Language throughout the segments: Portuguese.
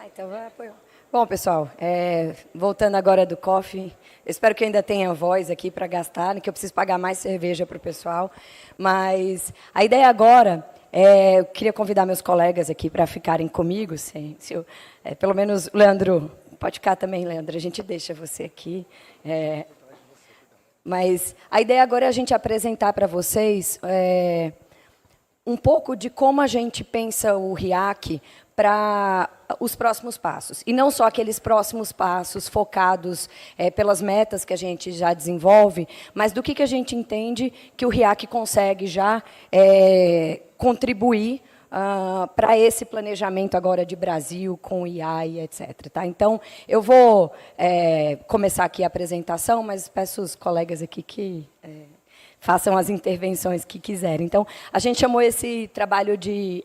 Então vai apoiar. Bom, pessoal, voltando agora do coffee, eu espero que eu ainda tenha voz aqui para gastar, que eu preciso pagar mais cerveja para o pessoal, mas a ideia agora eu queria convidar meus colegas aqui para ficarem comigo, pelo menos o Leandro, pode ficar também, Leandro, a gente deixa você aqui. Mas a ideia agora é a gente apresentar para vocês um pouco de como a gente pensa o RIAC para os próximos passos. E não só aqueles próximos passos focados pelas metas que a gente já desenvolve, mas do que a gente entende que o RIAC consegue já contribuir para esse planejamento agora de Brasil, com IA e etc. Tá? Então, eu vou começar aqui a apresentação, mas peço os colegas aqui que façam as intervenções que quiserem. Então, a gente chamou esse trabalho de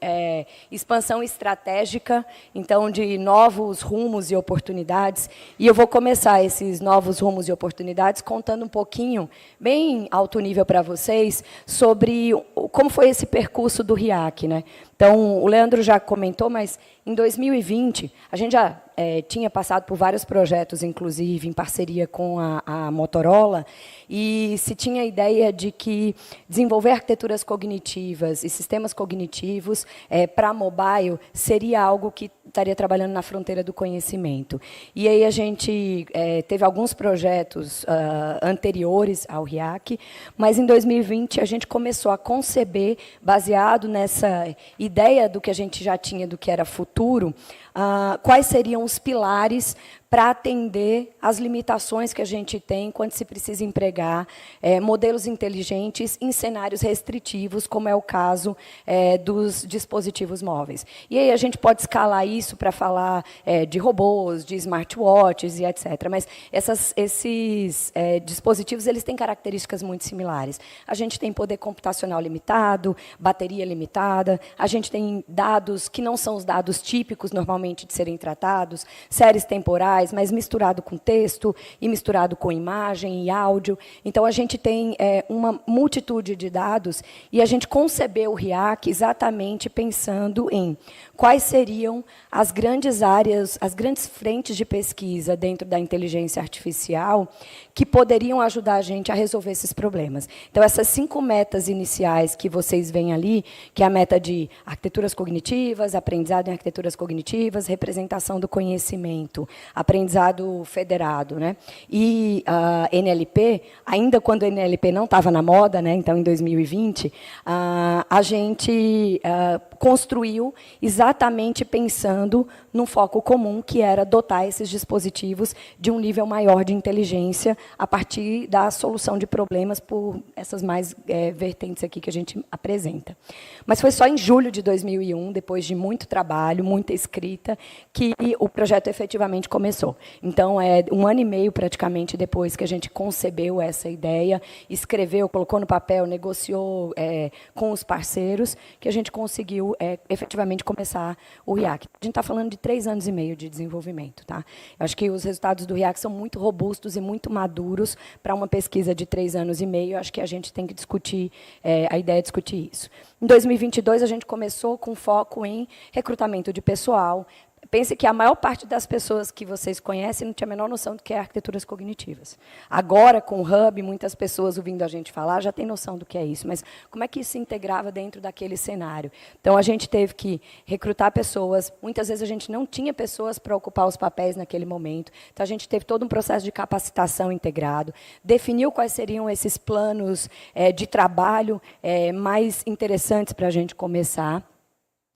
expansão estratégica, então, de novos rumos e oportunidades. E eu vou começar esses novos rumos e oportunidades contando um pouquinho, bem alto nível para vocês, sobre como foi esse percurso do RIAC, né? Então, o Leandro já comentou, mas em 2020, a gente já tinha passado por vários projetos, inclusive em parceria com a Motorola, e se tinha a ideia de que desenvolver arquiteturas cognitivas e sistemas cognitivos para mobile seria algo que estaria trabalhando na fronteira do conhecimento. E aí a gente teve alguns projetos anteriores ao RIAC, mas em 2020 a gente começou a conceber, baseado nessa ideia do que a gente já tinha do que era futuro, quais seriam os pilares para atender às limitações que a gente tem quando se precisa empregar modelos inteligentes em cenários restritivos, como é o caso dos dispositivos móveis. E aí a gente pode escalar isso para falar de robôs, de smartwatches e etc. Mas esses dispositivos eles têm características muito similares. A gente tem poder computacional limitado, bateria limitada, a gente tem dados que não são os dados típicos normalmente de serem tratados, séries temporais, mas misturado com texto e misturado com imagem e áudio. Então, a gente tem uma multitude de dados e a gente concebeu o RIAC exatamente pensando em quais seriam as grandes áreas, as grandes frentes de pesquisa dentro da inteligência artificial que poderiam ajudar a gente a resolver esses problemas. Então, essas 5 metas iniciais que vocês veem ali, que é a meta de arquiteturas cognitivas, aprendizado em arquiteturas cognitivas, representação do conhecimento, aprendizado federado, né? E a NLP, ainda quando a NLP não estava na moda, né? Então, em 2020, a gente construiu exatamente pensando num foco comum, que era dotar esses dispositivos de um nível maior de inteligência a partir da solução de problemas por essas mais vertentes aqui que a gente apresenta. Mas foi só em julho de 2001, depois de muito trabalho, muita escrita, que o projeto efetivamente começou. Então, 1 ano e meio, praticamente, depois que a gente concebeu essa ideia, escreveu, colocou no papel, negociou com os parceiros, que a gente conseguiu efetivamente começar o RIAC. A gente está falando de 3 anos e meio de desenvolvimento. Tá? Eu acho que os resultados do RIAC são muito robustos e muito maduros para uma pesquisa de 3 anos e meio. Eu acho que a gente tem que discutir, a ideia é discutir isso. Em 2022, a gente começou com foco em recrutamento de pessoal. Pense que a maior parte das pessoas que vocês conhecem não tinha a menor noção do que é arquiteturas cognitivas. Agora, com o Hub, muitas pessoas ouvindo a gente falar já têm noção do que é isso, mas como é que isso se integrava dentro daquele cenário? Então, a gente teve que recrutar pessoas, muitas vezes a gente não tinha pessoas para ocupar os papéis naquele momento, então a gente teve todo um processo de capacitação integrado, definiu quais seriam esses planos de trabalho mais interessantes para a gente começar.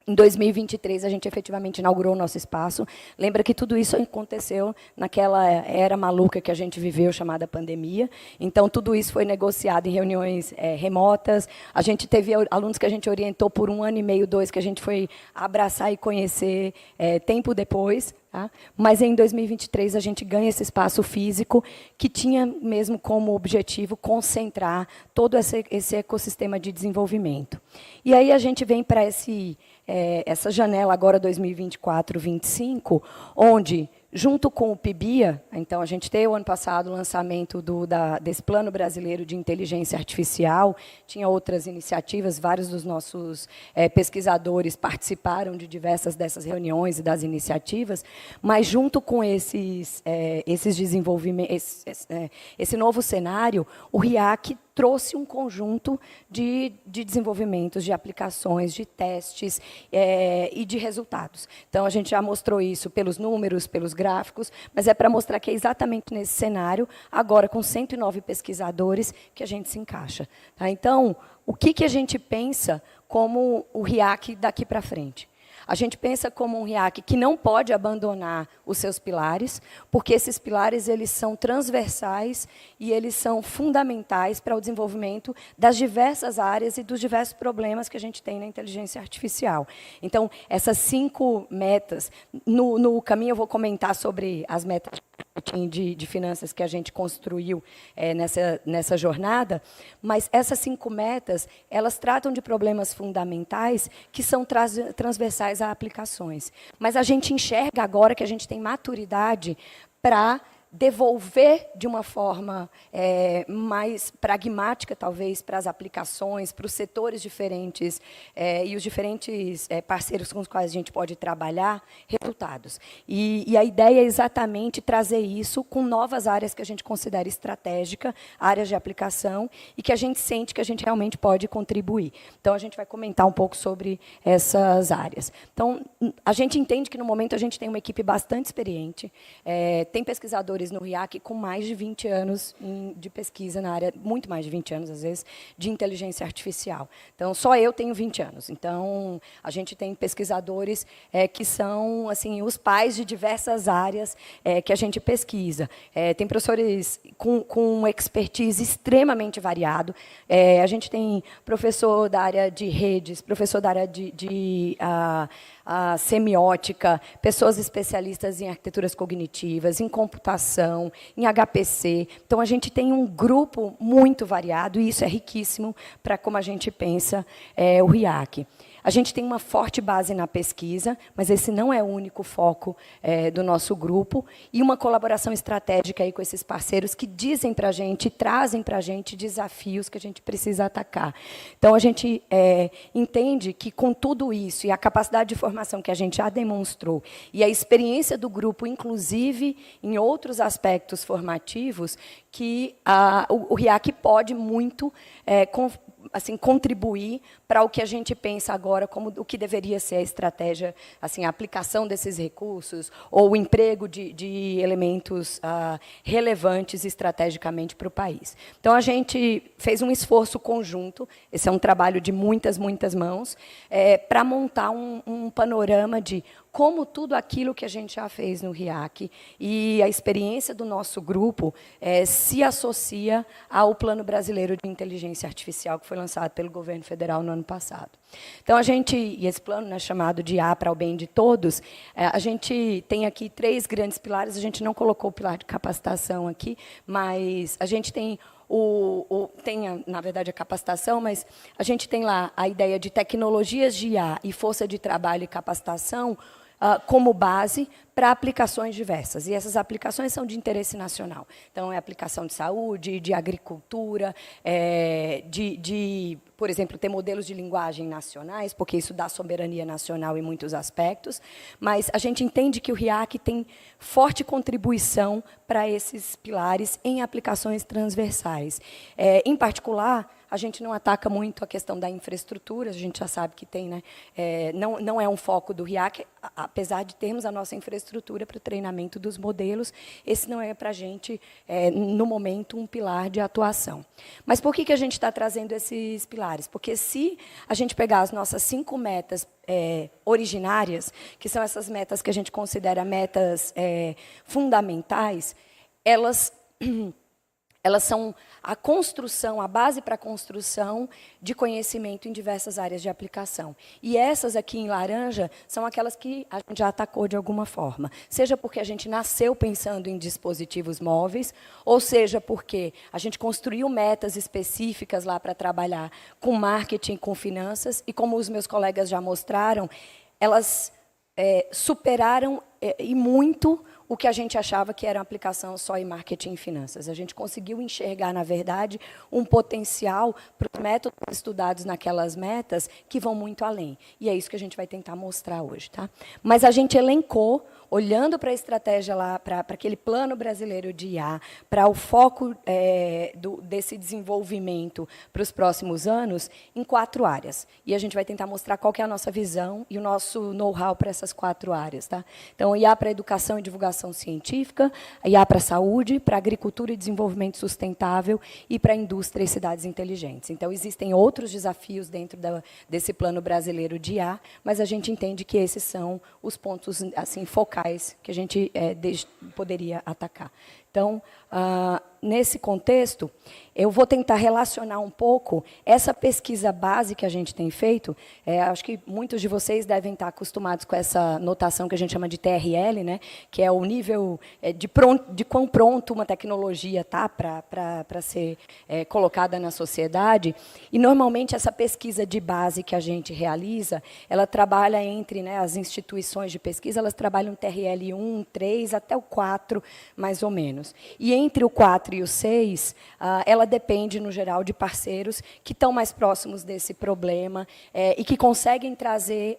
Em 2023, a gente efetivamente inaugurou o nosso espaço. Lembra que tudo isso aconteceu naquela era maluca que a gente viveu, chamada pandemia. Então, tudo isso foi negociado em reuniões remotas. A gente teve alunos que a gente orientou por 1 ano e meio, 2, que a gente foi abraçar e conhecer tempo depois. Tá? Mas, em 2023, a gente ganha esse espaço físico que tinha mesmo como objetivo concentrar todo esse ecossistema de desenvolvimento. E aí a gente vem para essa janela agora 2024-25, onde junto com o PIBIA, então a gente teve o ano passado o lançamento desse Plano Brasileiro de Inteligência Artificial, tinha outras iniciativas, vários dos nossos pesquisadores participaram de diversas dessas reuniões e das iniciativas, mas junto com esses desenvolvimentos, esse novo cenário, o RIAC trouxe um conjunto de desenvolvimentos, de aplicações, de testes e de resultados. Então, a gente já mostrou isso pelos números, pelos gráficos, mas é para mostrar que é exatamente nesse cenário, agora com 109 pesquisadores, que a gente se encaixa. Tá? Então, o que a gente pensa como o RIAC daqui para frente? A gente pensa como um RIAC que não pode abandonar os seus pilares, porque esses pilares eles são transversais e eles são fundamentais para o desenvolvimento das diversas áreas e dos diversos problemas que a gente tem na inteligência artificial. Então, essas 5 metas, no caminho eu vou comentar sobre as metas de finanças que a gente construiu nessa jornada, mas essas 5 metas, elas tratam de problemas fundamentais que são transversais a aplicações. Mas a gente enxerga agora que a gente tem maturidade para devolver de uma forma mais pragmática, talvez, para as aplicações, para os setores diferentes e os diferentes parceiros com os quais a gente pode trabalhar, resultados. E a ideia é exatamente trazer isso com novas áreas que a gente considera estratégica, áreas de aplicação, e que a gente sente que a gente realmente pode contribuir. Então, a gente vai comentar um pouco sobre essas áreas. Então, a gente entende que, no momento, a gente tem uma equipe bastante experiente, tem pesquisadores no RIAC com mais de 20 anos de pesquisa na área, muito mais de 20 anos, às vezes, de inteligência artificial. Então, só eu tenho 20 anos. Então, a gente tem pesquisadores que são assim, os pais de diversas áreas que a gente pesquisa. Tem professores com expertise extremamente variado. A gente tem professor da área de redes, professor da área de semiótica, pessoas especialistas em arquiteturas cognitivas, em computação, em HPC. Então, a gente tem um grupo muito variado, e isso é riquíssimo para como a gente pensa o RIAC. A gente tem uma forte base na pesquisa, mas esse não é o único foco do nosso grupo, e uma colaboração estratégica aí com esses parceiros que dizem para a gente, trazem para a gente desafios que a gente precisa atacar. Então, a gente entende que, com tudo isso, e a capacidade de formação que a gente já demonstrou, e a experiência do grupo, inclusive em outros aspectos formativos, que o RIAC pode muito assim, contribuir para o que a gente pensa agora como o que deveria ser a estratégia, assim, a aplicação desses recursos ou o emprego de elementos relevantes estrategicamente para o país. Então, a gente fez um esforço conjunto, esse é um trabalho de muitas mãos, para montar um panorama de como tudo aquilo que a gente já fez no RIAC e a experiência do nosso grupo se associa ao Plano Brasileiro de Inteligência Artificial, que foi lançado pelo governo federal no ano passado. Então, e esse plano, chamado de A para o Bem de Todos, a gente tem aqui 3 grandes pilares, a gente não colocou o pilar de capacitação aqui, mas a gente tem na verdade, a capacitação, mas a gente tem lá a ideia de tecnologias de IA e força de trabalho e capacitação como base para aplicações diversas. E essas aplicações são de interesse nacional. Então, é aplicação de saúde, de agricultura, por exemplo, ter modelos de linguagem nacionais, porque isso dá soberania nacional em muitos aspectos. Mas a gente entende que o RIAC tem forte contribuição para esses pilares em aplicações transversais. Em particular, a gente não ataca muito a questão da infraestrutura, a gente já sabe que tem, né? Não é um foco do RIAC, apesar de termos a nossa infraestrutura para o treinamento dos modelos, esse não é para a gente, no momento, um pilar de atuação. Mas por que a gente está trazendo esses pilares? Porque se a gente pegar as nossas 5 metas originárias, que são essas metas que a gente considera metas fundamentais, elas são a construção, a base para a construção de conhecimento em diversas áreas de aplicação. E essas aqui em laranja são aquelas que a gente já atacou de alguma forma. Seja porque a gente nasceu pensando em dispositivos móveis, ou seja porque a gente construiu metas específicas lá para trabalhar com marketing, com finanças, e como os meus colegas já mostraram, elas superaram e muito o que a gente achava que era uma aplicação só em marketing e finanças. A gente conseguiu enxergar, na verdade, um potencial para os métodos estudados naquelas metas que vão muito além. E é isso que a gente vai tentar mostrar hoje. Tá? Mas a gente elencou, olhando para a estratégia lá, para aquele plano brasileiro de IA, para o foco desse desenvolvimento para os próximos anos, em 4 áreas. E a gente vai tentar mostrar qual que é a nossa visão e o nosso know-how para essas 4 áreas. Tá? Então, IA para educação e divulgação científica, IA para saúde, para agricultura e desenvolvimento sustentável e para indústria e cidades inteligentes. Então, existem outros desafios dentro desse plano brasileiro de IA, mas a gente entende que esses são os pontos assim, focais que a gente poderia atacar. Então, nesse contexto, eu vou tentar relacionar um pouco essa pesquisa base que a gente tem feito. Acho que muitos de vocês devem estar acostumados com essa notação que a gente chama de TRL, né, que é o nível de quão pronto uma tecnologia está para ser colocada na sociedade. E, normalmente, essa pesquisa de base que a gente realiza, ela trabalha entre, né, as instituições de pesquisa, elas trabalham TRL 1, 3, até o 4, mais ou menos. E entre o 4 e o 6, ela depende, no geral, de parceiros que estão mais próximos desse problema e que conseguem trazer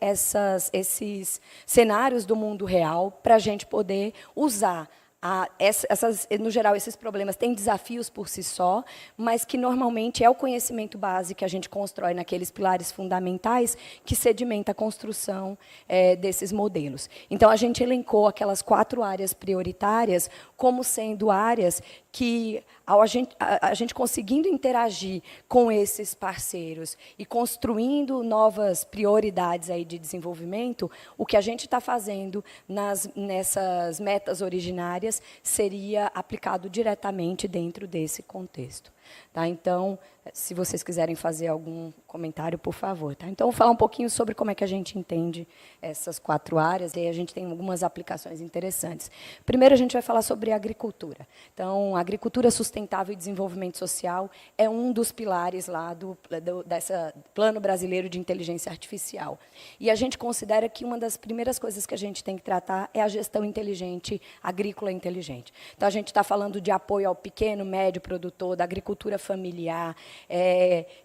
esses cenários do mundo real para a gente poder usar. No geral, esses problemas têm desafios por si só, mas que normalmente é o conhecimento base que a gente constrói naqueles pilares fundamentais que sedimenta a construção desses modelos. Então, a gente elencou aquelas 4 áreas prioritárias como sendo áreas que, a gente conseguindo interagir com esses parceiros e construindo novas prioridades aí de desenvolvimento, o que a gente está fazendo nessas metas originárias seria aplicado diretamente dentro desse contexto. Tá? Então, se vocês quiserem fazer algum comentário, por favor. Tá? Então, vou falar um pouquinho sobre como é que a gente entende essas 4 áreas, e aí a gente tem algumas aplicações interessantes. Primeiro, a gente vai falar sobre agricultura. Então, agricultura sustentável e desenvolvimento social é um dos pilares lá dessa Plano Brasileiro de Inteligência Artificial. E a gente considera que uma das primeiras coisas que a gente tem que tratar é a gestão inteligente, agrícola inteligente. Então, a gente está falando de apoio ao pequeno, médio produtor, da agricultura familiar,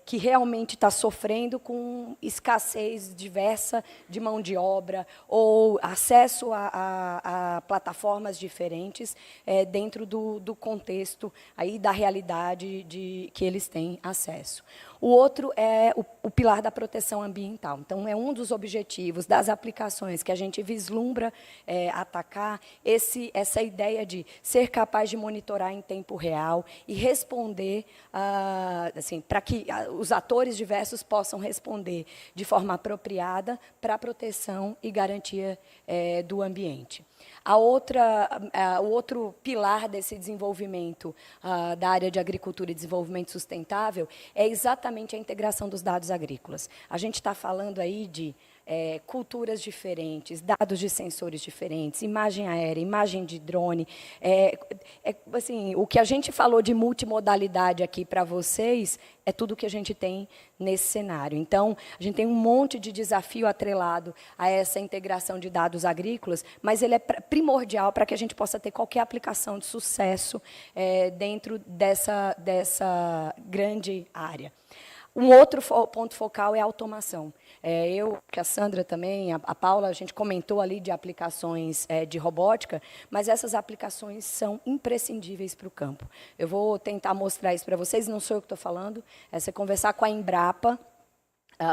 que realmente está sofrendo com escassez diversa de mão de obra ou acesso a plataformas diferentes dentro do contexto aí da realidade que eles têm acesso. O outro é o pilar da proteção ambiental. Então, é um dos objetivos das aplicações que a gente vislumbra atacar, essa ideia de ser capaz de monitorar em tempo real e responder, assim, para que os atores diversos possam responder de forma apropriada para a proteção e garantia do ambiente. O outro pilar desse desenvolvimento da área de agricultura e desenvolvimento sustentável é exatamente a integração dos dados agrícolas. A gente está falando aí de culturas diferentes, dados de sensores diferentes, imagem aérea, imagem de drone. Assim, o que a gente falou de multimodalidade aqui para vocês é tudo que a gente tem nesse cenário. Então, a gente tem um monte de desafio atrelado a essa integração de dados agrícolas, mas ele é primordial para que a gente possa ter qualquer aplicação de sucesso dentro dessa grande área. Um outro ponto focal é a automação. Eu, que a Sandra também, a Paula, a gente comentou ali de aplicações de robótica, mas essas aplicações são imprescindíveis para o campo. Eu vou tentar mostrar isso para vocês, não sou eu que estou falando, é você conversar com a Embrapa,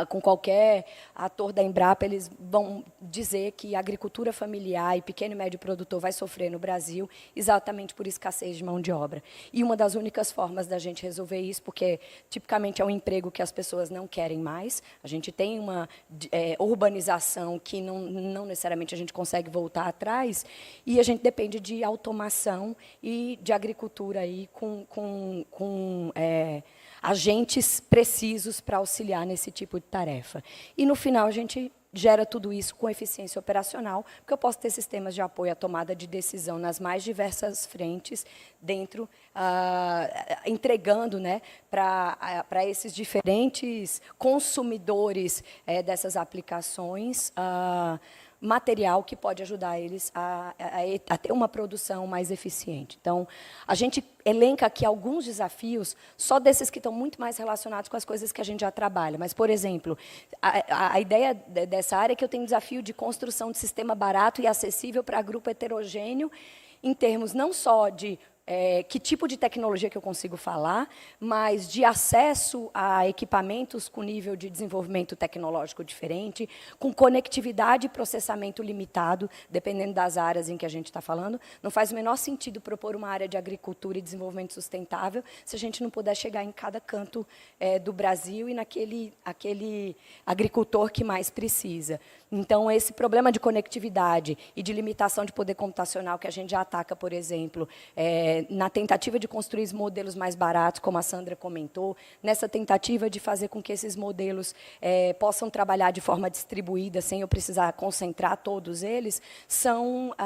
com qualquer ator da Embrapa, eles vão dizer que a agricultura familiar e pequeno e médio produtor vai sofrer no Brasil exatamente por escassez de mão de obra. E uma das únicas formas da gente resolver isso, porque tipicamente é um emprego que as pessoas não querem mais, a gente tem uma urbanização que não necessariamente a gente consegue voltar atrás, e a gente depende de automação e de agricultura aí com agentes precisos para auxiliar nesse tipo de tarefa. E, no final, a gente gera tudo isso com eficiência operacional, porque eu posso ter sistemas de apoio à tomada de decisão nas mais diversas frentes, dentro, entregando, né, para esses diferentes consumidores dessas aplicações, material que pode ajudar eles a ter uma produção mais eficiente. Então, a gente elenca aqui alguns desafios, só desses que estão muito mais relacionados com as coisas que a gente já trabalha. Mas, por exemplo, a ideia dessa área é que eu tenho um desafio de construção de sistema barato e acessível para grupo heterogêneo, em termos não só de que tipo de tecnologia que eu consigo falar, mas de acesso a equipamentos com nível de desenvolvimento tecnológico diferente, com conectividade e processamento limitado, dependendo das áreas em que a gente está falando. Não faz o menor sentido propor uma área de agricultura e desenvolvimento sustentável se a gente não puder chegar em cada canto do Brasil e aquele agricultor que mais precisa. Então, esse problema de conectividade e de limitação de poder computacional que a gente já ataca, por exemplo, na tentativa de construir modelos mais baratos, como a Sandra comentou, nessa tentativa de fazer com que esses modelos possam trabalhar de forma distribuída, sem eu precisar concentrar todos eles, são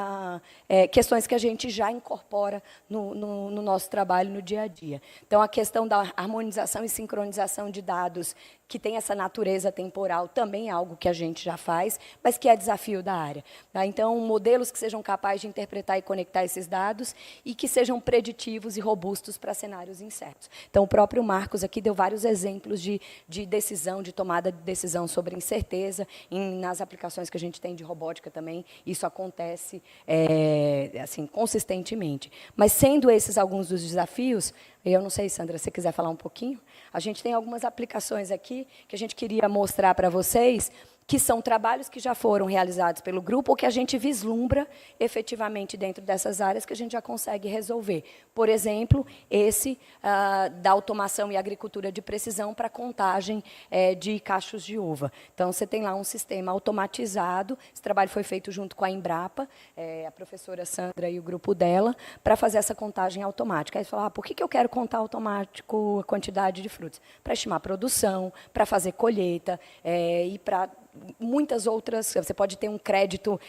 questões que a gente já incorpora no nosso trabalho no dia a dia. Então, a questão da harmonização e sincronização de dados, que tem essa natureza temporal, também é algo que a gente já faz, mas que é desafio da área. Tá? Então, modelos que sejam capazes de interpretar e conectar esses dados e que sejam preditivos e robustos para cenários incertos. Então, o próprio Marcos aqui deu vários exemplos de decisão, de tomada de decisão sobre incerteza, nas aplicações que a gente tem de robótica também, isso acontece assim, consistentemente. Mas, sendo esses alguns dos desafios, eu não sei, Sandra, se você quiser falar um pouquinho, a gente tem algumas aplicações aqui que a gente queria mostrar para vocês, que são trabalhos que já foram realizados pelo grupo ou que a gente vislumbra efetivamente dentro dessas áreas que a gente já consegue resolver. Por exemplo, esse da automação e agricultura de precisão para contagem de cachos de uva. Então, você tem lá um sistema automatizado, esse trabalho foi feito junto com a Embrapa, a professora Sandra e o grupo dela, para fazer essa contagem automática. Aí você fala, por que eu quero contar automático a quantidade de frutos? Para estimar a produção, para fazer colheita e para muitas outras. Você pode ter um crédito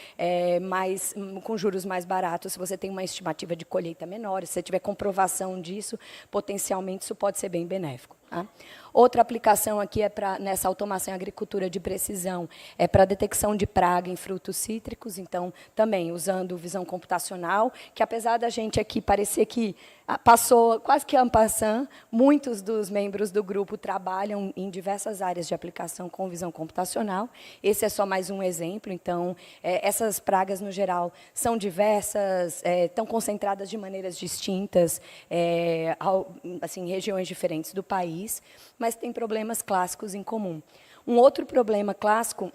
com juros mais baratos se você tem uma estimativa de colheita menor. Se você tiver comprovação disso, potencialmente isso pode ser bem benéfico. Tá? Outra aplicação aqui nessa automação em agricultura de precisão, é para detecção de praga em frutos cítricos, então, também usando visão computacional, que apesar da gente aqui parecer que passou quase que en passant, muitos dos membros do grupo trabalham em diversas áreas de aplicação com visão computacional. Esse é só mais um exemplo. Então, essas pragas, no geral, são diversas, estão concentradas de maneiras distintas, assim, em regiões diferentes do país, mas tem problemas clássicos em comum. Um outro problema clássico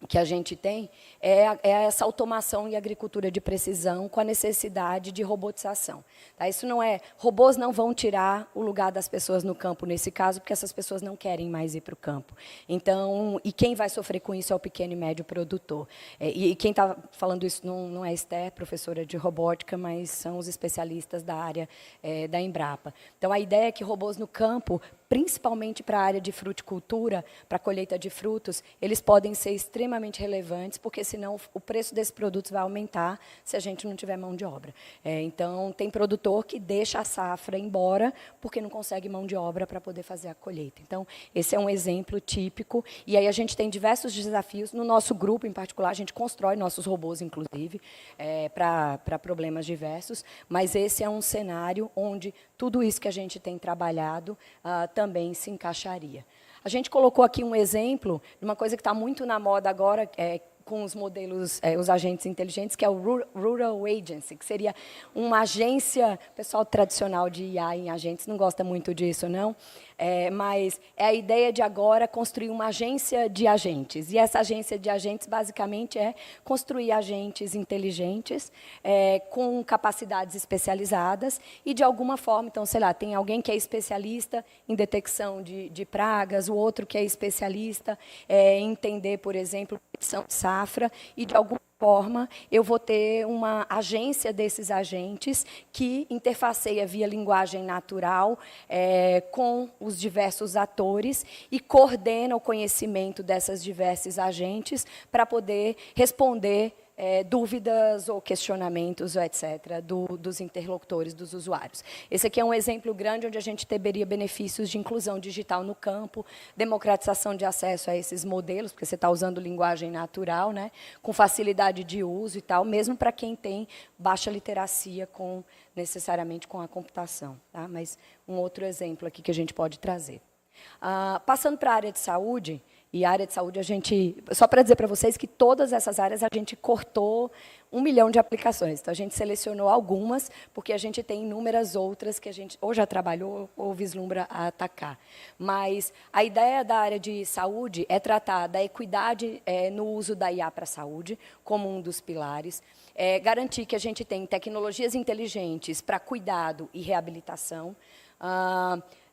que a gente tem é essa automação e agricultura de precisão com a necessidade de robotização. Tá? Isso não robôs não vão tirar o lugar das pessoas no campo nesse caso, porque essas pessoas não querem mais ir para o campo. Então, e quem vai sofrer com isso é o pequeno e médio produtor. E quem está falando isso não é a Esther, professora de robótica, mas são os especialistas da área da Embrapa. Então, a ideia é que robôs no campo, principalmente para a área de fruticultura, para a colheita de frutos, eles podem ser extremamente relevantes, porque senão o preço desses produtos vai aumentar se a gente não tiver mão de obra. Então, tem produtor que deixa a safra embora porque não consegue mão de obra para poder fazer a colheita. Então, esse é um exemplo típico. E aí a gente tem diversos desafios. No nosso grupo, em particular, a gente constrói nossos robôs, inclusive, para problemas diversos. Mas esse é um cenário onde tudo isso que a gente tem trabalhado também se encaixaria. A gente colocou aqui um exemplo de uma coisa que está muito na moda agora, com os modelos, os agentes inteligentes, que é o Rural Agency, que seria uma agência, o pessoal tradicional de IA em agentes não gosta muito disso, não? Mas é a ideia de agora construir uma agência de agentes. E essa agência de agentes, basicamente, é construir agentes inteligentes, com capacidades especializadas, e, de alguma forma, então, sei lá, tem alguém que é especialista em detecção de pragas, o outro que é especialista em entender, por exemplo, predição de safra, e, de alguma forma, eu vou ter uma agência desses agentes que interfaceia via linguagem natural com os diversos atores e coordena o conhecimento dessas diversos agentes para poder responder dúvidas ou questionamentos, etc., dos interlocutores, dos usuários. Esse aqui é um exemplo grande onde a gente teria benefícios de inclusão digital no campo, democratização de acesso a esses modelos, porque você está usando linguagem natural, né, com facilidade de uso e tal, mesmo para quem tem baixa literacia necessariamente com a computação. Tá? Mas um outro exemplo aqui que a gente pode trazer. Passando para a área de saúde, e a área de saúde, só para dizer para vocês que todas essas áreas a gente cortou 1 milhão de aplicações. Então, a gente selecionou algumas, porque a gente tem inúmeras outras que a gente ou já trabalhou ou vislumbra a atacar. Mas a ideia da área de saúde é tratar da equidade no uso da IA para a saúde, como um dos pilares, garantir que a gente tem tecnologias inteligentes para cuidado e reabilitação,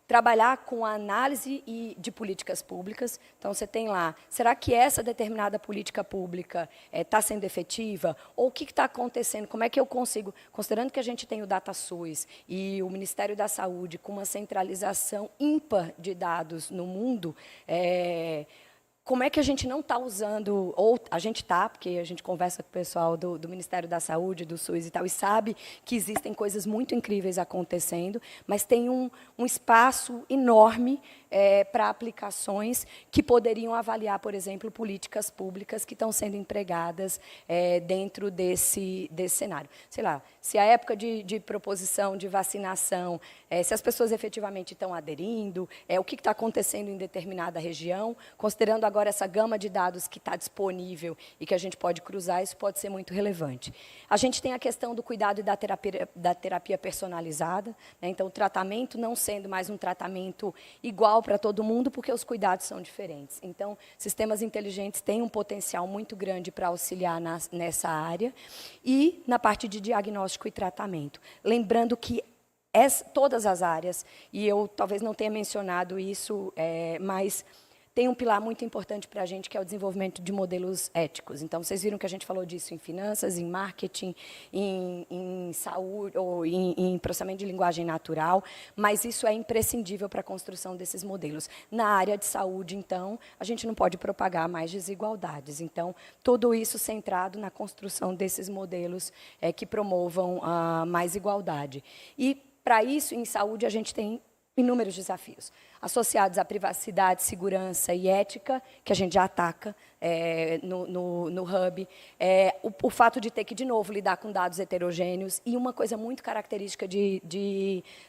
trabalhar com a análise de políticas públicas. Então, você tem lá, será que essa determinada política pública está sendo efetiva? Ou o que está acontecendo? Como é que eu consigo, considerando que a gente tem o DataSUS e o Ministério da Saúde com uma centralização ímpar de dados no mundo, como é que a gente não está usando, ou a gente está, porque a gente conversa com o pessoal do Ministério da Saúde, do SUS e tal, e sabe que existem coisas muito incríveis acontecendo, mas tem um espaço enorme para aplicações que poderiam avaliar, por exemplo, políticas públicas que estão sendo empregadas dentro desse cenário. Sei lá, se a época de proposição de vacinação, se as pessoas efetivamente estão aderindo, o que está acontecendo em determinada região, considerando agora essa gama de dados que está disponível e que a gente pode cruzar, isso pode ser muito relevante. A gente tem a questão do cuidado e da terapia personalizada, né? Então, o tratamento não sendo mais um tratamento igual para todo mundo, porque os cuidados são diferentes. Então, sistemas inteligentes têm um potencial muito grande para auxiliar nessa área. E na parte de diagnóstico e tratamento. Lembrando que todas as áreas, e eu talvez não tenha mencionado isso, mas tem um pilar muito importante para a gente, que é o desenvolvimento de modelos éticos. Então, vocês viram que a gente falou disso em finanças, em marketing, em saúde, ou em processamento de linguagem natural, mas isso é imprescindível para a construção desses modelos. Na área de saúde, então, a gente não pode propagar mais desigualdades. Então, tudo isso centrado na construção desses modelos que promovam mais igualdade. E, para isso, em saúde, a gente tem inúmeros desafios, associados à privacidade, segurança e ética, que a gente já ataca no Hub, o fato de ter que, de novo, lidar com dados heterogêneos, e uma coisa muito característica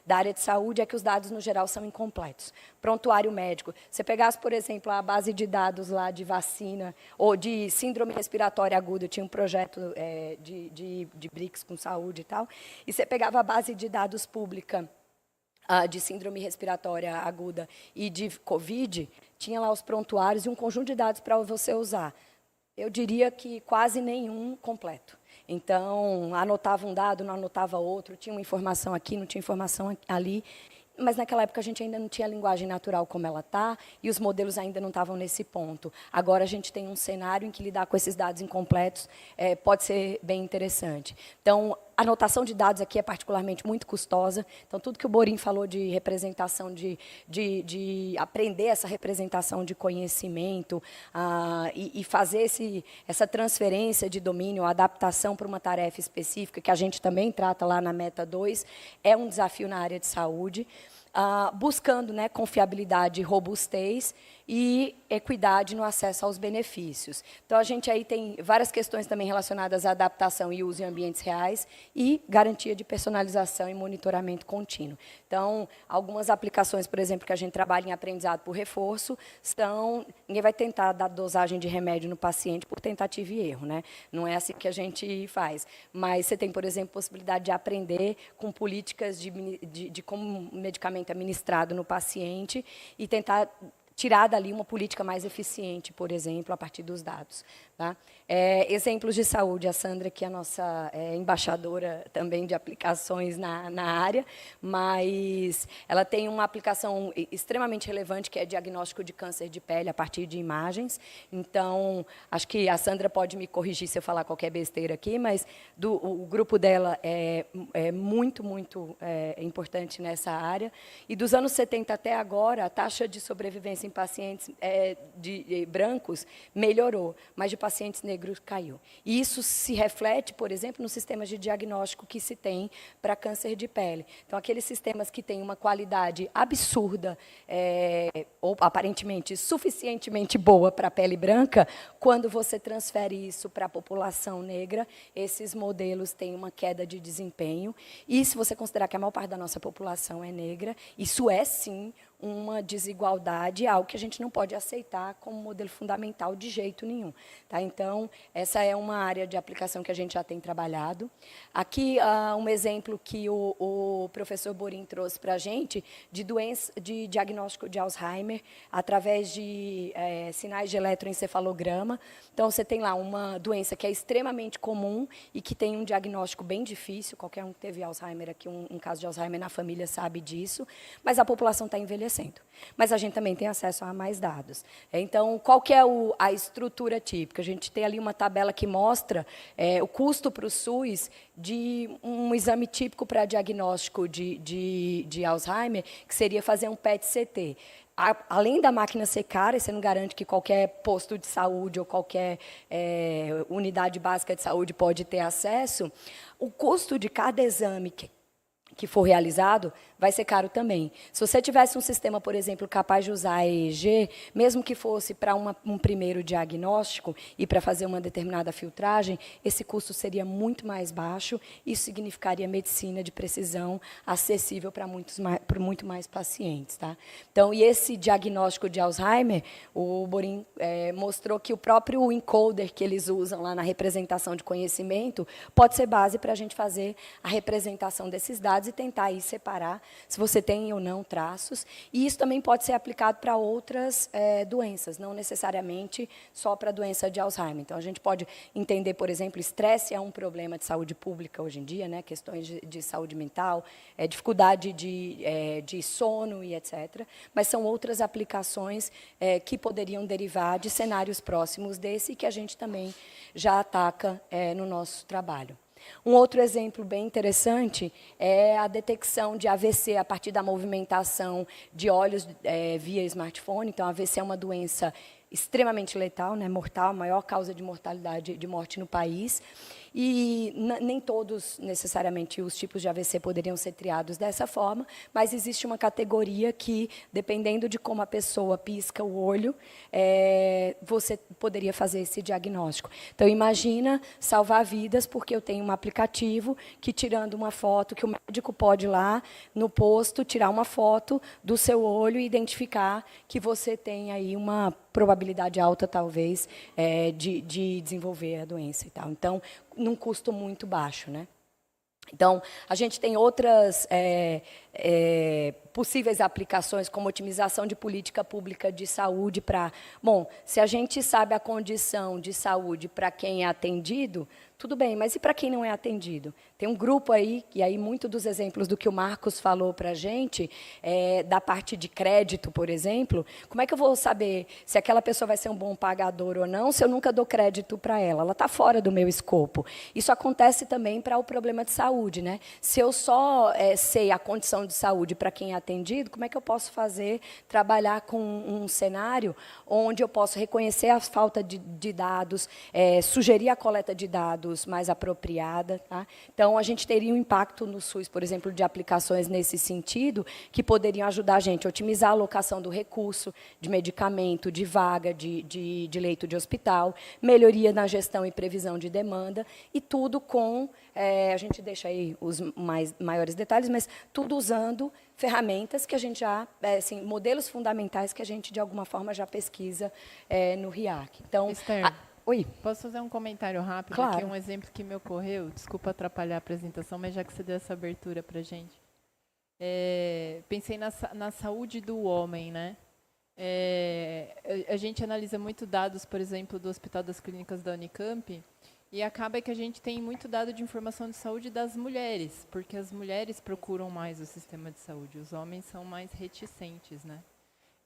da área de saúde é que os dados, no geral, são incompletos. Prontuário médico. Se pegasse, por exemplo, a base de dados lá de vacina, ou de síndrome respiratória aguda, eu tinha um projeto de BRICS com saúde e tal, e você pegava a base de dados pública de síndrome respiratória aguda e de COVID, tinha lá os prontuários e um conjunto de dados para você usar. Eu diria que quase nenhum completo. Então, anotava um dado, não anotava outro, tinha uma informação aqui, não tinha informação ali. Mas, naquela época, a gente ainda não tinha a linguagem natural como ela está, e os modelos ainda não estavam nesse ponto. Agora, a gente tem um cenário em que lidar com esses dados incompletos pode ser bem interessante. Então, a anotação de dados aqui é particularmente muito custosa. Então, tudo que o Borim falou de representação, de aprender essa representação de conhecimento e fazer essa transferência de domínio, a adaptação para uma tarefa específica, que a gente também trata lá na Meta 2, é um desafio na área de saúde. Buscando, né, confiabilidade e robustez e equidade no acesso aos benefícios. Então, a gente aí tem várias questões também relacionadas à adaptação e uso em ambientes reais e garantia de personalização e monitoramento contínuo. Então, algumas aplicações, por exemplo, que a gente trabalha em aprendizado por reforço, ninguém vai tentar dar dosagem de remédio no paciente por tentativa e erro, né? Não é assim que a gente faz. Mas você tem, por exemplo, possibilidade de aprender com políticas de como o medicamento é ministrado no paciente e tentar tirar dali uma política mais eficiente, por exemplo, a partir dos dados. Tá? Exemplos de saúde, a Sandra, que é a nossa embaixadora também de aplicações na área, mas ela tem uma aplicação extremamente relevante, que é diagnóstico de câncer de pele a partir de imagens. Então, acho que a Sandra pode me corrigir se eu falar qualquer besteira aqui, mas o grupo dela é muito, muito importante nessa área. E dos anos 70 até agora, a taxa de sobrevivência em pacientes brancos melhorou, mas de pacientes negros caiu. E isso se reflete, por exemplo, nos sistemas de diagnóstico que se tem para câncer de pele. Então, aqueles sistemas que têm uma qualidade absurda, ou aparentemente suficientemente boa para a pele branca, quando você transfere isso para a população negra, esses modelos têm uma queda de desempenho. E se você considerar que a maior parte da nossa população é negra, isso é, sim, uma desigualdade, algo que a gente não pode aceitar como modelo fundamental de jeito nenhum. Tá? Então, essa é uma área de aplicação que a gente já tem trabalhado. Aqui, um exemplo que o professor Borim trouxe para a gente de diagnóstico de Alzheimer através de sinais de eletroencefalograma. Então, você tem lá uma doença que é extremamente comum e que tem um diagnóstico bem difícil. Qualquer um que teve Alzheimer aqui, um caso de Alzheimer na família sabe disso, mas a população está envelhecendo. Mas a gente também tem acesso a mais dados. Então, qual que é a estrutura típica? A gente tem ali uma tabela que mostra o custo para o SUS de um exame típico para diagnóstico de Alzheimer, que seria fazer um PET-CT. Além da máquina ser cara, você não garante que qualquer posto de saúde ou qualquer unidade básica de saúde pode ter acesso, o custo de cada exame que for realizado, vai ser caro também. Se você tivesse um sistema, por exemplo, capaz de usar EEG, mesmo que fosse para um primeiro diagnóstico e para fazer uma determinada filtragem, esse custo seria muito mais baixo. Isso significaria medicina de precisão acessível para muito mais pacientes. Tá? Então, e esse diagnóstico de Alzheimer, o Borim mostrou que o próprio encoder que eles usam lá na representação de conhecimento pode ser base para a gente fazer a representação desses dados e tentar aí separar se você tem ou não traços. E isso também pode ser aplicado para outras doenças, não necessariamente só para a doença de Alzheimer. Então, a gente pode entender, por exemplo, estresse é um problema de saúde pública hoje em dia, né? Questões de saúde mental, dificuldade de sono e etc. Mas são outras aplicações que poderiam derivar de cenários próximos desse e que a gente também já ataca no nosso trabalho. Um outro exemplo bem interessante é a detecção de AVC a partir da movimentação de olhos via smartphone. Então, a AVC é uma doença extremamente letal, né, mortal, a maior causa de mortalidade de morte no país. E nem todos, necessariamente, os tipos de AVC poderiam ser triados dessa forma, mas existe uma categoria que, dependendo de como a pessoa pisca o olho, você poderia fazer esse diagnóstico. Então, imagina salvar vidas, porque eu tenho um aplicativo que, tirando uma foto, que o médico pode ir lá no posto, tirar uma foto do seu olho e identificar que você tem aí uma probabilidade alta, talvez, de desenvolver a doença e tal. Então, num custo muito baixo, né? Então, a gente tem outras possíveis aplicações, como otimização de política pública de saúde para... Bom, se a gente sabe a condição de saúde para quem é atendido, tudo bem, mas e para quem não é atendido? Tem um grupo aí, e aí muito dos exemplos do que o Marcos falou para a gente, da parte de crédito, por exemplo, como é que eu vou saber se aquela pessoa vai ser um bom pagador ou não, se eu nunca dou crédito para ela? Ela está fora do meu escopo. Isso acontece também para o problema de saúde, né? Se eu só sei a condição de saúde para quem é atendido, como é que eu posso trabalhar com um cenário onde eu posso reconhecer a falta de dados, sugerir a coleta de dados mais apropriada. Tá? Então, a gente teria um impacto no SUS, por exemplo, de aplicações nesse sentido, que poderiam ajudar a gente a otimizar a alocação do recurso, de medicamento, de vaga, de leito de hospital, melhoria na gestão e previsão de demanda, e tudo com, a gente deixa aí os maiores detalhes, mas tudo usando ferramentas que a gente já, assim, modelos fundamentais que a gente, de alguma forma, já pesquisa no RIAC. Então, oi. Posso fazer um comentário rápido? Claro. Aqui, um exemplo que me ocorreu, desculpa atrapalhar a apresentação, mas já que você deu essa abertura para a gente. Pensei na saúde do homem, né? A gente analisa muito dados, por exemplo, do Hospital das Clínicas da Unicamp, e acaba que a gente tem muito dado de informação de saúde das mulheres, porque as mulheres procuram mais o sistema de saúde, os homens são mais reticentes, né?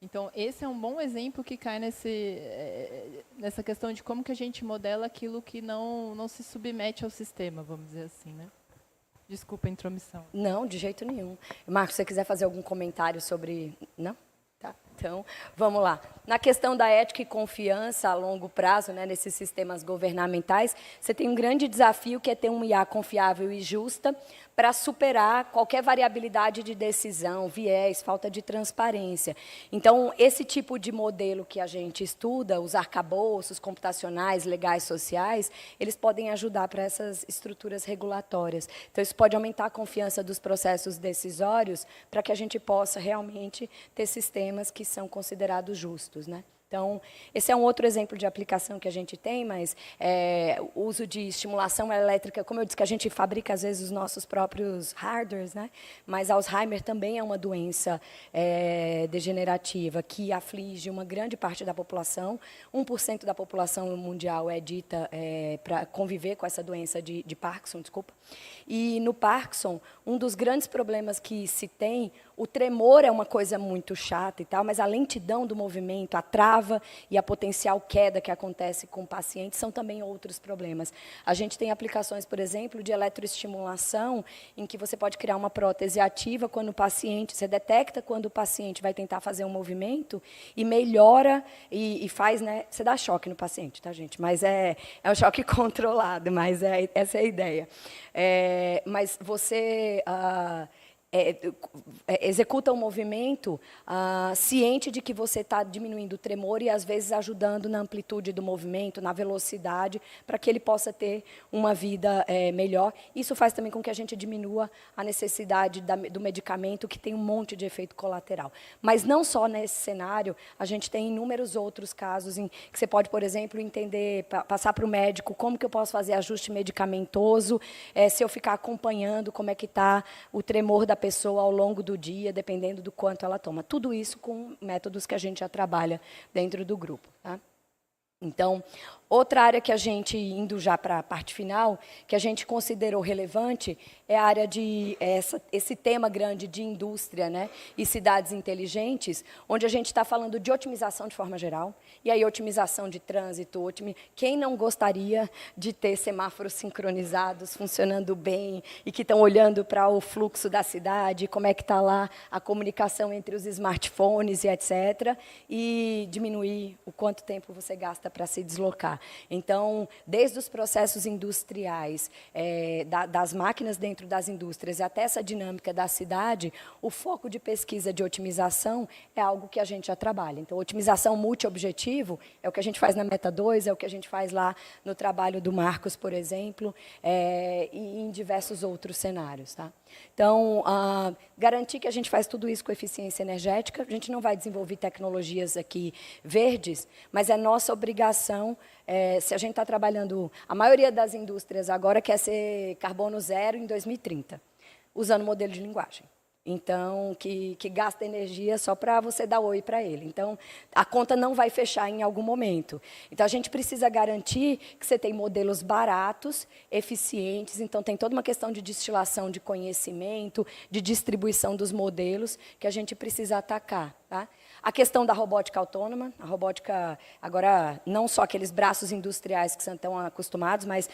Então, esse é um bom exemplo que cai nessa questão de como que a gente modela aquilo que não se submete ao sistema, vamos dizer assim, né? Desculpa a intromissão. Não, de jeito nenhum. Marcos, se você quiser fazer algum comentário sobre... Não? Tá. Então, vamos lá. Na questão da ética e confiança a longo prazo, né, nesses sistemas governamentais, você tem um grande desafio que é ter uma IA confiável e justa para superar qualquer variabilidade de decisão, viés, falta de transparência. Então, esse tipo de modelo que a gente estuda, os arcabouços computacionais, legais, sociais, eles podem ajudar para essas estruturas regulatórias. Então, isso pode aumentar a confiança dos processos decisórios para que a gente possa realmente ter sistemas que são considerados justos, né? Então, esse é um outro exemplo de aplicação que a gente tem, mas o uso de estimulação elétrica, como eu disse, que a gente fabrica, às vezes, os nossos próprios hardwares, né? Mas Alzheimer também é uma doença degenerativa que aflige uma grande parte da população. 1% da população mundial é dita para conviver com essa doença de Parkinson, desculpa. E no Parkinson, um dos grandes problemas que se tem, o tremor é uma coisa muito chata e tal, mas a lentidão do movimento, a trava e a potencial queda que acontece com o paciente são também outros problemas. A gente tem aplicações, por exemplo, de eletroestimulação, em que você pode criar uma prótese ativa quando o paciente, você detecta quando o paciente vai tentar fazer um movimento e melhora e faz, né? Você dá choque no paciente, tá, gente? Mas é um choque controlado, mas essa é a ideia. Mas você executa um movimento ciente de que você está diminuindo o tremor e, às vezes, ajudando na amplitude do movimento, na velocidade, para que ele possa ter uma vida melhor. Isso faz também com que a gente diminua a necessidade do medicamento, que tem um monte de efeito colateral. Mas não só nesse cenário, a gente tem inúmeros outros casos em que você pode, por exemplo, entender, passar para o médico como que eu posso fazer ajuste medicamentoso, se eu ficar acompanhando como é que está o tremor da pessoa ao longo do dia, dependendo do quanto ela toma. Tudo isso com métodos que a gente já trabalha dentro do grupo. Tá? Então, outra área que a gente, indo já para a parte final, que a gente considerou relevante, é a área de esse tema grande de indústria, né, e cidades inteligentes, onde a gente está falando de otimização de forma geral, e aí otimização de trânsito, quem não gostaria de ter semáforos sincronizados, funcionando bem, e que estão olhando para o fluxo da cidade, como é que está lá a comunicação entre os smartphones e etc., e diminuir o quanto tempo você gasta para se deslocar. Então, desde os processos industriais, das máquinas dentro das indústrias e até essa dinâmica da cidade, o foco de pesquisa de otimização é algo que a gente já trabalha. Então, otimização multi-objetivo é o que a gente faz na Meta 2, é o que a gente faz lá no trabalho do Marcos, por exemplo, e em diversos outros cenários. Tá? Então, garantir que a gente faz tudo isso com eficiência energética, a gente não vai desenvolver tecnologias aqui verdes, mas é nossa obrigação, se a gente está trabalhando, a maioria das indústrias agora quer ser carbono zero em 2030, usando modelo de linguagem. Então, que gasta energia só para você dar oi para ele. Então, a conta não vai fechar em algum momento. Então, a gente precisa garantir que você tem modelos baratos, eficientes. Então, tem toda uma questão de destilação de conhecimento, de distribuição dos modelos, que a gente precisa atacar. Tá? A questão da robótica autônoma, a robótica, agora, não só aqueles braços industriais que estão acostumados, mas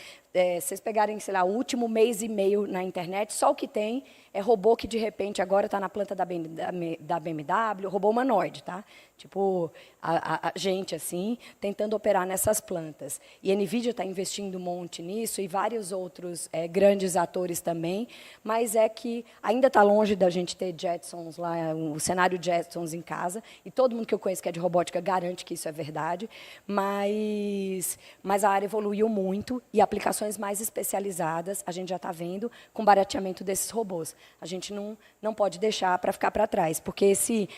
vocês pegarem, sei lá, o último mês e meio na internet, só o que tem é robô que, de repente, agora está na planta da BMW, robô humanoide, tá? Tipo, a gente, assim, tentando operar nessas plantas. E a NVIDIA está investindo um monte nisso, e vários outros grandes atores também, mas é que ainda está longe da gente ter Jetsons lá, o cenário Jetsons em casa, e todo mundo que eu conheço que é de robótica garante que isso é verdade, mas a área evoluiu muito, e aplicações mais especializadas, a gente já está vendo, com barateamento desses robôs. A gente não pode deixar para ficar para trás, porque esse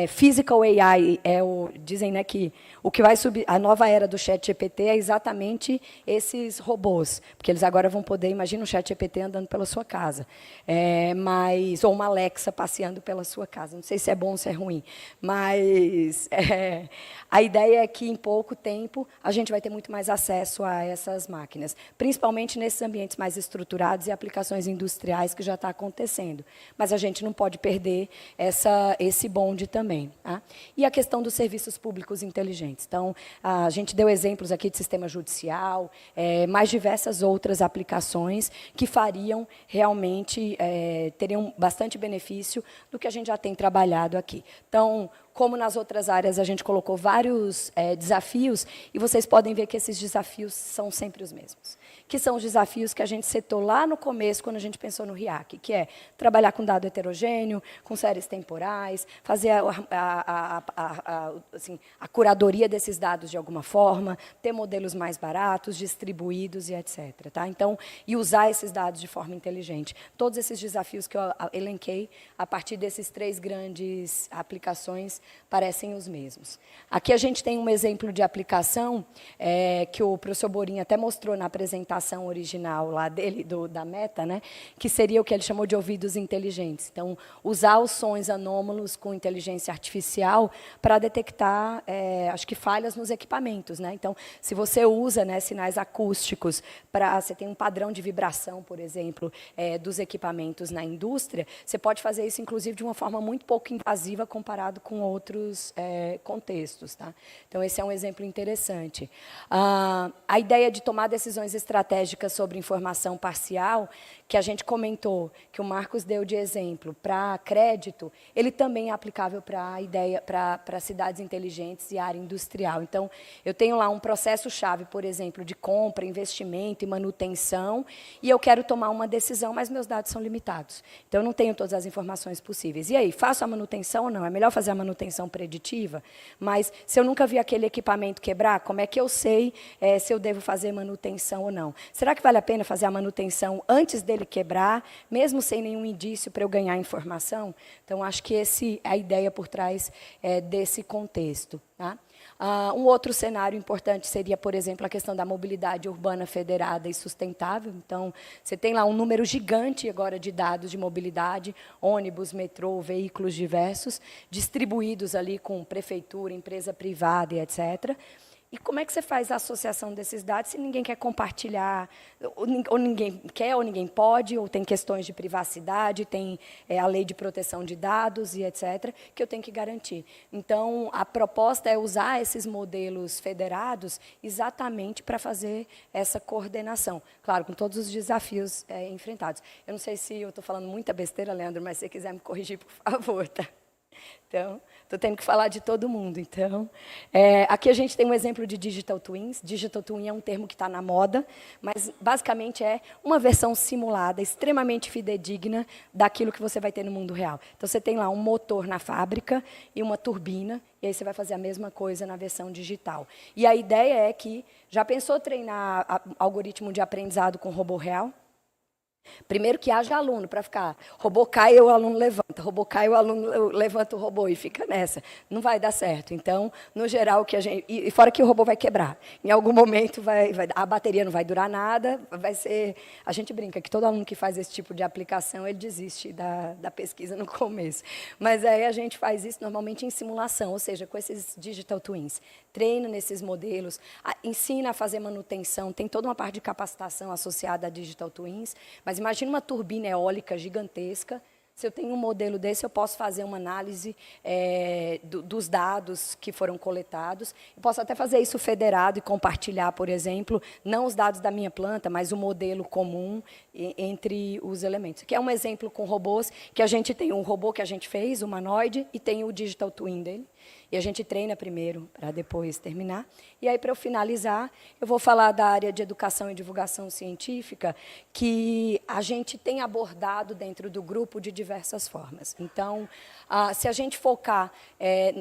Physical AI, dizem, né, que o que vai subir, a nova era do ChatGPT é exatamente esses robôs, porque eles agora vão poder, imagina um ChatGPT andando pela sua casa, ou uma Alexa passeando pela sua casa. Não sei se é bom ou se é ruim, mas a ideia é que, em pouco tempo, a gente vai ter muito mais acesso a essas máquinas, principalmente principalmente nesses ambientes mais estruturados e aplicações industriais que já está acontecendo. Mas a gente não pode perder esse bonde também. Tá? E a questão dos serviços públicos inteligentes. Então, a gente deu exemplos aqui de sistema judicial, mais diversas outras aplicações que fariam realmente, teriam bastante benefício do que a gente já tem trabalhado aqui. Então, como nas outras áreas, a gente colocou vários desafios, e vocês podem ver que esses desafios são sempre os mesmos. Que são os desafios que a gente setou lá no começo, quando a gente pensou no RIAC, que é trabalhar com dado heterogêneo, com séries temporais, fazer assim, a curadoria desses dados de alguma forma, ter modelos mais baratos, distribuídos e etc. Tá? Então, e usar esses dados de forma inteligente. Todos esses desafios que eu elenquei, a partir desses 3 grandes aplicações, parecem os mesmos. Aqui a gente tem um exemplo de aplicação que o professor Borim até mostrou na apresentação original lá dele, da Meta, né, que seria o que ele chamou de ouvidos inteligentes. Então, usar os sons anômalos com inteligência artificial para detectar, acho que, falhas nos equipamentos. Né? Então, se você usa, né, sinais acústicos, você tem um padrão de vibração, por exemplo, dos equipamentos na indústria, você pode fazer isso, inclusive, de uma forma muito pouco invasiva comparado com outros contextos. Tá? Então, esse é um exemplo interessante. A ideia de tomar decisões estratégicas sobre informação parcial, que a gente comentou, que o Marcos deu de exemplo, para crédito, ele também é aplicável para a ideia, para cidades inteligentes e área industrial. Então, eu tenho lá um processo-chave, por exemplo, de compra, investimento e manutenção, e eu quero tomar uma decisão, mas meus dados são limitados. Então, eu não tenho todas as informações possíveis. E aí, faço a manutenção ou não? É melhor fazer a manutenção preditiva? Mas, se eu nunca vi aquele equipamento quebrar, como é que eu sei se eu devo fazer manutenção ou não? Será que vale a pena fazer a manutenção antes dele quebrar, mesmo sem nenhum indício para eu ganhar informação? Então, acho que essa é a ideia por trás desse contexto. Tá? Um outro cenário importante seria, por exemplo, a questão da mobilidade urbana federada e sustentável. Então, você tem lá um número gigante agora de dados de mobilidade, ônibus, metrô, veículos diversos, distribuídos ali com prefeitura, empresa privada e etc. E como é que você faz a associação desses dados se ninguém quer compartilhar, ou ninguém quer, ou ninguém pode, ou tem questões de privacidade, tem a lei de proteção de dados e etc., que eu tenho que garantir. Então, a proposta é usar esses modelos federados exatamente para fazer essa coordenação. Claro, com todos os desafios enfrentados. Eu não sei se eu estou falando muita besteira, Leandro, mas se você quiser me corrigir, por favor. Tá? Então, estou tendo que falar de todo mundo. Então, aqui a gente tem um exemplo de Digital Twins. Digital Twin é um termo que está na moda, mas, basicamente, é uma versão simulada, extremamente fidedigna daquilo que você vai ter no mundo real. Então, você tem lá um motor na fábrica e uma turbina, e aí você vai fazer a mesma coisa na versão digital. E a ideia é que, já pensou treinar algoritmo de aprendizado com robô real? Primeiro que haja aluno para ficar, robô cai, o aluno levanta, robô cai, o aluno levanta o robô e fica nessa. Não vai dar certo. Então, no geral, que a gente, e fora que o robô vai quebrar. Em algum momento, a bateria não vai durar nada, vai ser... A gente brinca que todo aluno que faz esse tipo de aplicação, ele desiste da pesquisa no começo. Mas aí a gente faz isso normalmente em simulação, ou seja, com esses digital twins. Treina nesses modelos, ensina a fazer manutenção, tem toda uma parte de capacitação associada a digital twins, mas imagine uma turbina eólica gigantesca. Se eu tenho um modelo desse, eu posso fazer uma análise dos dados que foram coletados. Eu posso até fazer isso federado e compartilhar, por exemplo, não os dados da minha planta, mas o modelo comum entre os elementos. Que é um exemplo com robôs, que a gente tem um robô que a gente fez, humanoide, e tem o digital twin dele. E a gente treina primeiro, para depois terminar. E aí, para eu finalizar, eu vou falar da área de educação e divulgação científica, que a gente tem abordado dentro do grupo de diversas formas. Então, se a gente focar,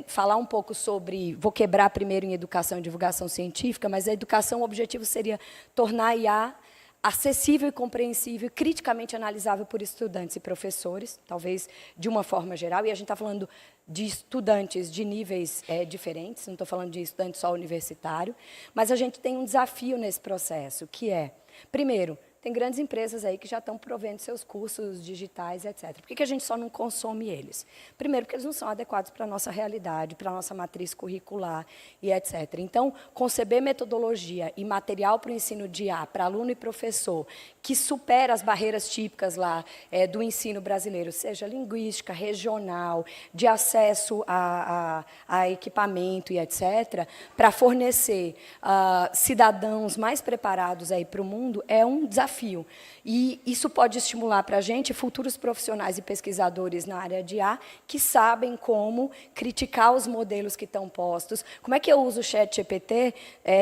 falar um pouco sobre... Vou quebrar primeiro em educação e divulgação científica, mas a educação, o objetivo seria tornar a IA acessível e compreensível, criticamente analisável por estudantes e professores, talvez de uma forma geral, e a gente está falando de estudantes de níveis diferentes, não estou falando de estudante só universitário, mas a gente tem um desafio nesse processo, que é, primeiro, tem grandes empresas aí que já estão provendo seus cursos digitais, etc. Por que a gente só não consome eles? Primeiro, porque eles não são adequados para a nossa realidade, para a nossa matriz curricular e etc. Então, conceber metodologia e material para o ensino de IA, para aluno e professor, que supera as barreiras típicas lá do ensino brasileiro, seja linguística, regional, de acesso a equipamento e etc., para fornecer cidadãos mais preparados para o mundo, é um desafio. E isso pode estimular para a gente futuros profissionais e pesquisadores na área de IA que sabem como criticar os modelos que estão postos. Como é que eu uso o ChatGPT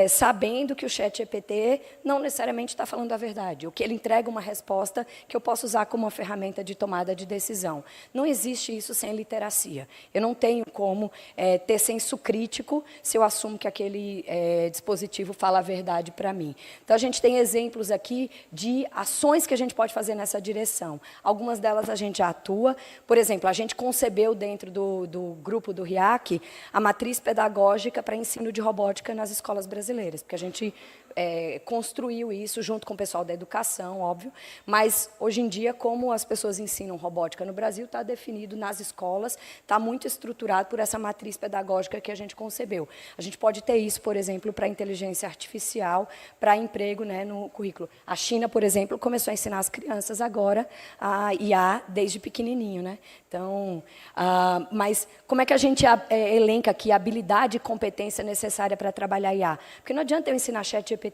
sabendo que o ChatGPT não necessariamente está falando a verdade, ou que ele entrega uma resposta que eu posso usar como uma ferramenta de tomada de decisão. Não existe isso sem literacia. Eu não tenho como ter senso crítico se eu assumo que aquele dispositivo fala a verdade para mim. Então, a gente tem exemplos aqui de ações que a gente pode fazer nessa direção. Algumas delas a gente já atua. Por exemplo, a gente concebeu dentro do grupo do RIAC a matriz pedagógica para ensino de robótica nas escolas brasileiras, porque a gente construiu isso junto com o pessoal da educação, óbvio, mas hoje em dia, como as pessoas ensinam robótica no Brasil, está definido nas escolas, está muito estruturado por essa matriz pedagógica que a gente concebeu. A gente pode ter isso, por exemplo, para inteligência artificial, para emprego, né, no currículo. A China, por exemplo, começou a ensinar as crianças agora a IA desde pequenininho, né? Então, mas como é que a gente elenca aqui a habilidade e competência necessária para trabalhar IA? Porque não adianta eu ensinar ChatGPT.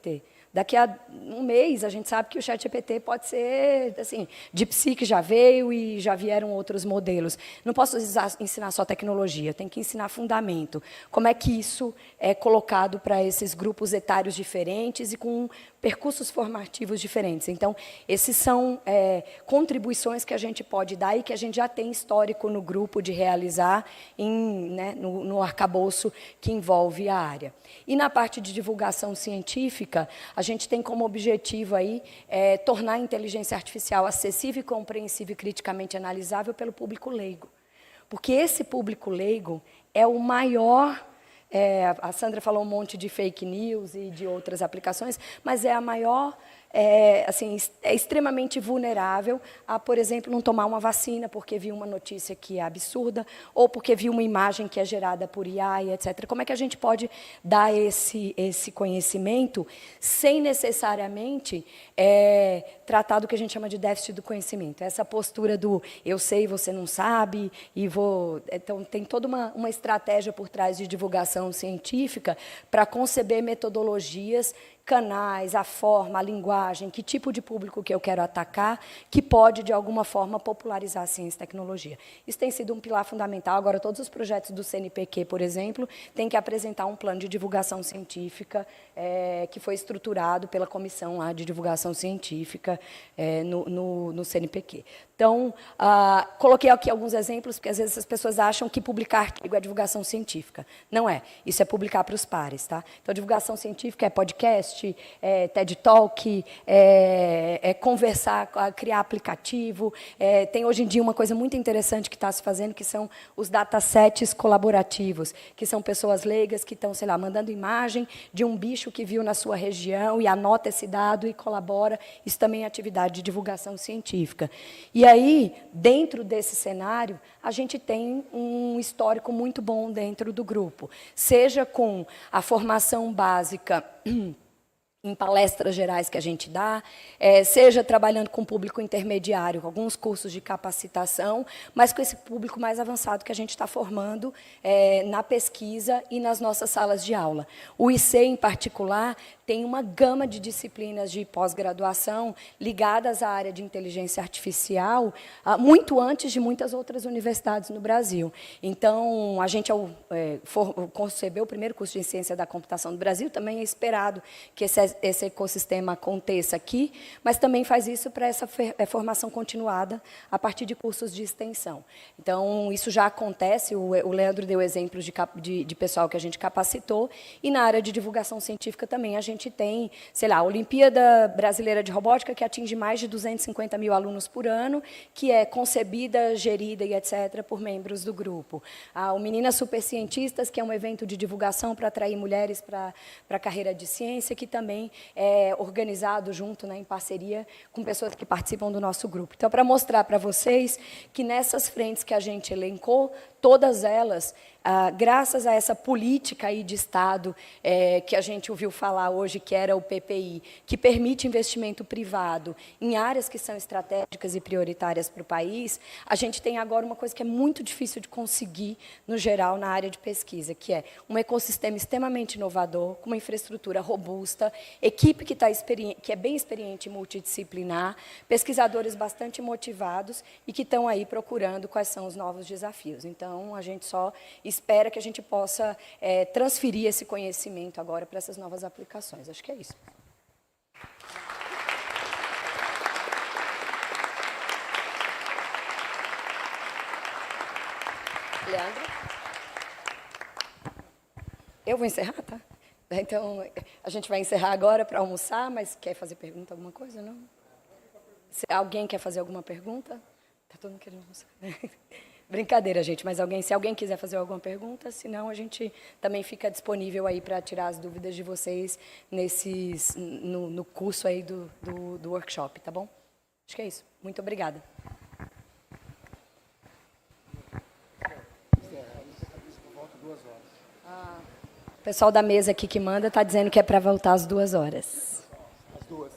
Daqui a um mês, a gente sabe que o ChatGPT pode ser, assim, DeepSeek já veio e já vieram outros modelos. Não posso ensinar só tecnologia, tem que ensinar fundamento. Como é que isso é colocado para esses grupos etários diferentes e com percursos formativos diferentes. Então, esses são contribuições que a gente pode dar e que a gente já tem histórico no grupo de realizar no arcabouço que envolve a área. E na parte de divulgação científica, a gente tem como objetivo aí tornar a inteligência artificial acessível, compreensível e criticamente analisável pelo público leigo. Porque esse público leigo é o maior... a Sandra falou um monte de fake news e de outras aplicações, mas é a maior... assim, é extremamente vulnerável a, por exemplo, não tomar uma vacina porque viu uma notícia que é absurda ou porque viu uma imagem que é gerada por IA, e etc. Como é que a gente pode dar esse conhecimento sem necessariamente tratar do que a gente chama de déficit do conhecimento? Essa postura do eu sei, você não sabe, e vou... Então, tem toda uma estratégia por trás de divulgação científica para conceber metodologias, canais, a forma, a linguagem, que tipo de público que eu quero atacar, que pode, de alguma forma, popularizar a ciência e tecnologia. Isso tem sido um pilar fundamental. Agora, todos os projetos do CNPq, por exemplo, têm que apresentar um plano de divulgação científica que foi estruturado pela Comissão lá de Divulgação Científica no CNPq. Então, coloquei aqui alguns exemplos, porque às vezes as pessoas acham que publicar artigo é divulgação científica. Não é. Isso é publicar para os pares. Tá? Então, divulgação científica é podcast, TED Talk, conversar, criar aplicativo. Tem hoje em dia uma coisa muito interessante que está se fazendo, que são os datasets colaborativos, que são pessoas leigas que estão, sei lá, mandando imagem de um bicho que viu na sua região e anota esse dado e colabora. Isso também é atividade de divulgação científica. E aí, dentro desse cenário, a gente tem um histórico muito bom dentro do grupo, seja com a formação básica em palestras gerais que a gente dá, seja trabalhando com público intermediário, com alguns cursos de capacitação, mas com esse público mais avançado que a gente está formando na pesquisa e nas nossas salas de aula. O IC, em particular, tem uma gama de disciplinas de pós-graduação ligadas à área de inteligência artificial, muito antes de muitas outras universidades no Brasil. Então, a gente, ao conceber o primeiro curso de ciência da computação do Brasil, também é esperado que esse ecossistema aconteça aqui, mas também faz isso para essa formação continuada a partir de cursos de extensão. Então, isso já acontece, o Leandro deu exemplos de pessoal que a gente capacitou, e na área de divulgação científica também a gente tem, sei lá, a Olimpíada Brasileira de Robótica, que atinge mais de 250 mil alunos por ano, que é concebida, gerida e etc. por membros do grupo. O Meninas Supercientistas, que é um evento de divulgação para atrair mulheres para a carreira de ciência, que também também organizado junto, né, em parceria com pessoas que participam do nosso grupo. Então, para mostrar para vocês que nessas frentes que a gente elencou, todas elas, graças a essa política aí de Estado que a gente ouviu falar hoje, que era o PPI, que permite investimento privado em áreas que são estratégicas e prioritárias para o país, a gente tem agora uma coisa que é muito difícil de conseguir, no geral, na área de pesquisa, que é um ecossistema extremamente inovador, com uma infraestrutura robusta, equipe que é bem experiente e multidisciplinar, pesquisadores bastante motivados e que estão aí procurando quais são os novos desafios. Então, a gente só espera que a gente possa transferir esse conhecimento agora para essas novas aplicações. Acho que é isso. Leandro? Eu vou encerrar, tá? Então, a gente vai encerrar agora para almoçar, mas quer fazer pergunta, alguma coisa, não? Alguém quer fazer alguma pergunta? Está todo mundo querendo almoçar. Brincadeira, gente, mas se alguém quiser fazer alguma pergunta, senão a gente também fica disponível aí para tirar as dúvidas de vocês no curso aí do workshop, tá bom? Acho que é isso. Muito obrigada. O pessoal da mesa aqui que manda está dizendo que é para voltar às 2 horas. Às 2.